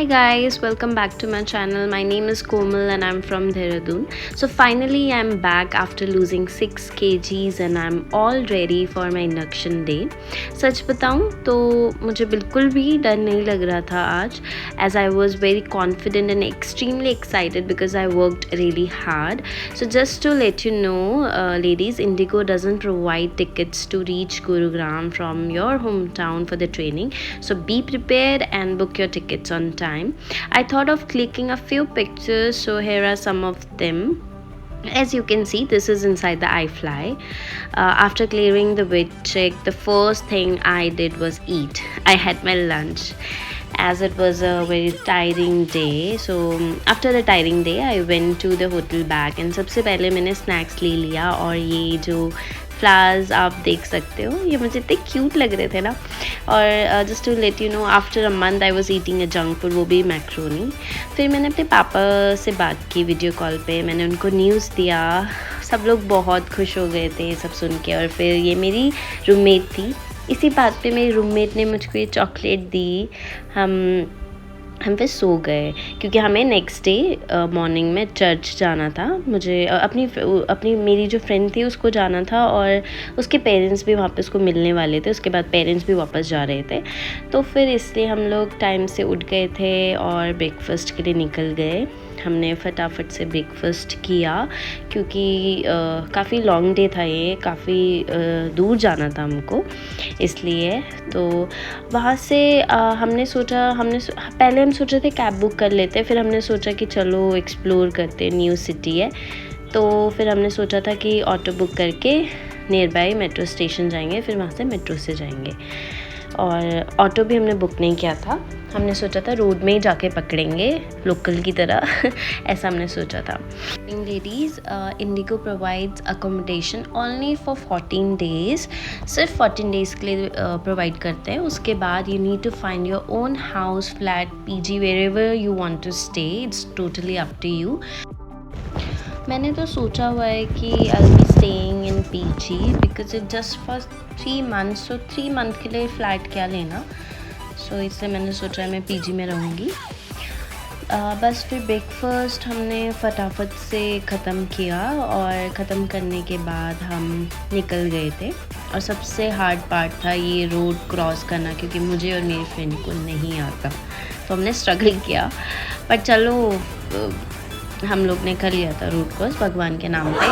Hi guys, welcome back to my channel. My name is Komal and I'm from Dehradun. So finally I'm back after losing 6 kgs and I'm all ready for my induction day. सच बताऊं तो मुझे बिल्कुल भी डर नहीं लग रहा था आज, as I was very confident and extremely excited because I worked really hard. So just to let you know, ladies, Indigo doesn't provide tickets to reach Gurugram from your hometown for the training. So be prepared and book your tickets on time. I thought of clicking a few pictures, so here are some of them. As you can see, this is inside the iFly. After clearing the weight check, the first thing I did was eat. I had my lunch as it was a very tiring day. So after the tiring day I went to the hotel back and सबसे पहले मैंने snacks ले लिया और ये जो flowers आप देख सकते हो ये मुझे इतने क्यूट लग रहे थे ना। और just to let you know, after a month I was eating a junk food, वो भी मैक्रोनी। फिर मैंने अपने पापा से बात की वीडियो कॉल पे, मैंने उनको न्यूज़ दिया। सब लोग बहुत खुश हो गए थे सब सुन के। और फिर ये मेरी रूममेट थी, इसी बात पे मेरी रूममेट ने मुझको ये चॉकलेट दी। हम फिर सो गए क्योंकि हमें नेक्स्ट डे मॉर्निंग में चर्च जाना था। मुझे अपनी मेरी जो फ्रेंड थी उसको जाना था और उसके पेरेंट्स भी वहाँ पे उसको मिलने वाले थे। उसके बाद पेरेंट्स भी वापस जा रहे थे, तो फिर इसलिए हम लोग टाइम से उठ गए थे और ब्रेकफास्ट के लिए निकल गए। हमने फटाफट से ब्रेकफास्ट किया क्योंकि काफ़ी लॉन्ग डे था, ये काफ़ी दूर जाना था हमको, इसलिए। तो वहाँ से पहले हम सोच रहे थे कैब बुक कर लेते, फिर हमने सोचा कि चलो एक्सप्लोर करते, न्यू सिटी है। तो फिर हमने सोचा था कि ऑटो बुक करके नियर बाई मेट्रो स्टेशन जाएंगे, फिर वहाँ से मेट्रो से जाएंगे। और ऑटो भी हमने बुक नहीं किया था, हमने सोचा था रोड में ही जाके पकड़ेंगे लोकल की तरह ऐसा हमने सोचा था। Ladies, Indigo provides accommodation only for 14 days, सिर्फ 14 डेज़ के लिए प्रोवाइड करते हैं। उसके बाद you need to find your own house, flat, PG, wherever you want to stay, it's totally up to you. मैंने तो सोचा हुआ है कि I be staying in PG because it just for 3 months, so 3 month के लिए flat क्या लेना। सो इसलिए मैंने सोचा है मैं पीजी में रहूँगी। बस फिर ब्रेकफास्ट हमने फटाफट से ख़त्म किया और ख़त्म करने के बाद हम निकल गए थे। और सबसे हार्ड पार्ट था ये रोड क्रॉस करना, क्योंकि मुझे और मेरी फ्रेंड को नहीं आता, तो हमने स्ट्रगल किया। पर चलो हम लोग ने कर लिया था रोड क्रॉस भगवान के नाम पे,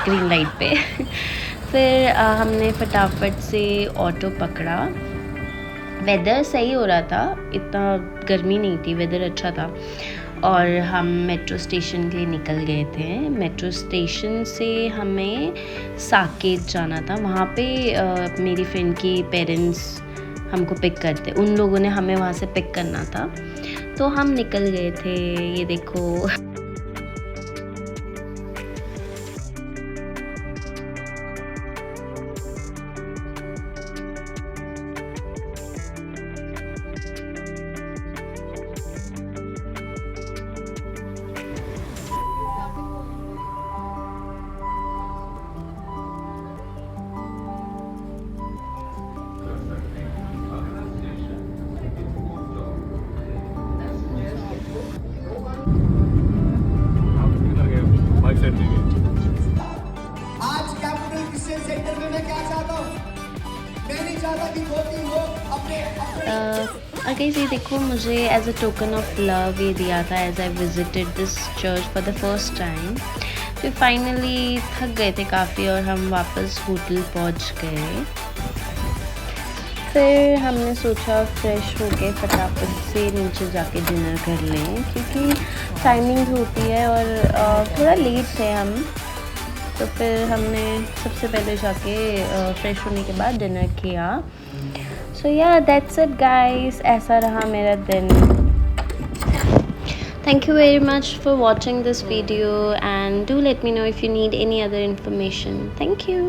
ग्रीन लाइट पे फिर हमने फटाफट से ऑटो पकड़ा। वेदर सही हो रहा था, इतना गर्मी नहीं थी, वेदर अच्छा था। और हम मेट्रो स्टेशन के लिए निकल गए थे। मेट्रो स्टेशन से हमें साकेत जाना था, वहाँ पे मेरी फ्रेंड की पेरेंट्स हमको पिक करते, उन लोगों ने हमें वहाँ से पिक करना था, तो हम निकल गए थे। ये देखो आज कैपिटल क्रिश्चियन सेंटर में मैं क्या चाहता हूँ, मैं नहीं चाहता कि धोती हो अपने और ये देखो, मुझे as a token of love ये दिया था as I visited this church for the first time. फिर फाइनली थक गए थे काफ़ी और हम वापस होटल पहुंच गए। फिर हमने सोचा फ्रेश होके फटाफट से नीचे जाके डिनर कर लें, क्योंकि टाइमिंग होती है और थोड़ा लेट थे हम। तो फिर हमने सबसे पहले जाके फ्रेश होने के बाद डिनर किया। सो या दैट्स इट गाइस, ऐसा रहा मेरा दिन। Thank you very much for watching this video and do let me know if you need any other information. Thank you.